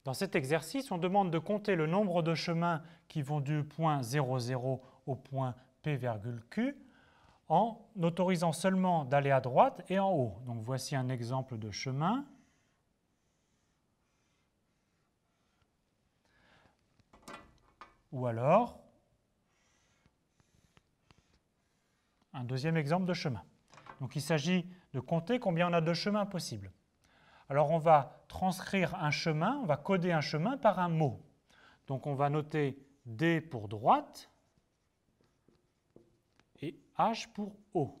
Dans cet exercice, on demande de compter le nombre de chemins qui vont du point 0, 0 au point P, Q en autorisant seulement d'aller à droite et en haut. Donc voici un exemple de chemin. Ou alors, un deuxième exemple de chemin. Donc il s'agit de compter combien on a de chemins possibles. Alors on va transcrire un chemin, on va coder un chemin par un mot. Donc on va noter D pour droite et H pour haut.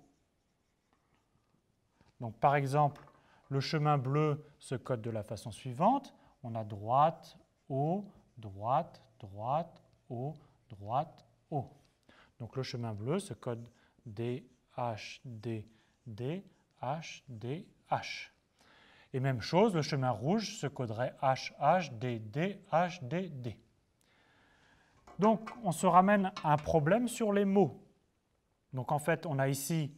Donc par exemple, le chemin bleu se code de la façon suivante. On a droite, haut, droite, droite, haut, droite, haut. Donc le chemin bleu se code D, H, D, D, H, D, H. Et même chose, le chemin rouge se coderait H, H, D, D, H, D, D. Donc on se ramène à un problème sur les mots. Donc en fait, on a ici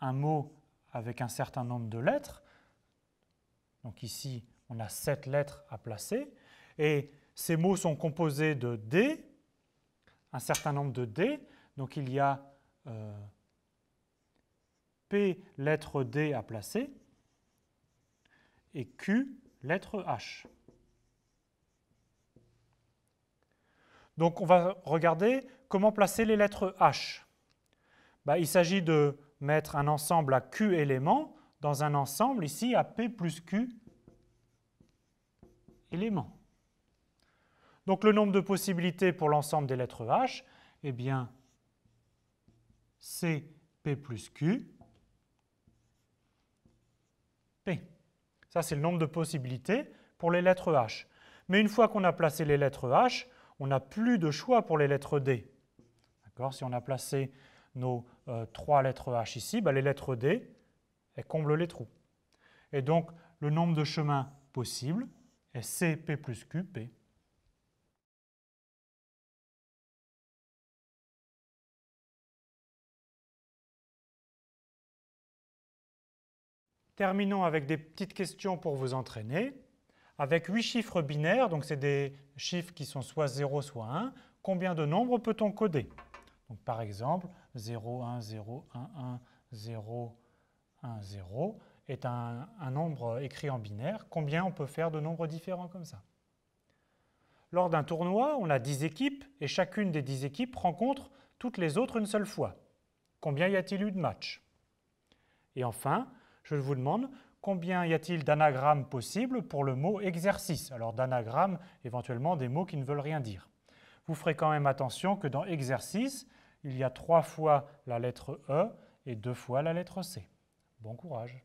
un mot avec un certain nombre de lettres. Donc ici, on a 7 lettres à placer. Et ces mots sont composés de D, un certain nombre de D. Donc il y a P, lettre D à placer, et Q, lettre H. Donc on va regarder comment placer les lettres H. Il s'agit de mettre un ensemble à Q éléments dans un ensemble ici à P plus Q éléments. Donc le nombre de possibilités pour l'ensemble des lettres H, eh bien, c'est P plus Q, P. Ça, c'est le nombre de possibilités pour les lettres H. Mais une fois qu'on a placé les lettres H, on n'a plus de choix pour les lettres D. Si on a placé nos 3 lettres H ici, les lettres D, elles comblent les trous. Et donc, le nombre de chemins possibles est CP plus QP. Terminons avec des petites questions pour vous entraîner. Avec 8 chiffres binaires, donc c'est des chiffres qui sont soit 0, soit 1, combien de nombres peut-on coder? Donc, par exemple, 0, 1, 0, 1, 1, 0, 1, 0 est un nombre écrit en binaire. Combien on peut faire de nombres différents comme ça? Lors d'un tournoi, on a 10 équipes et chacune des 10 équipes rencontre toutes les autres une seule fois. Combien y a-t-il eu de matchs? Et enfin, je vous demande combien y a-t-il d'anagrammes possibles pour le mot exercice? Alors d'anagrammes, éventuellement des mots qui ne veulent rien dire. Vous ferez quand même attention que dans exercice, il y a 3 fois la lettre E et 2 fois la lettre C. Bon courage!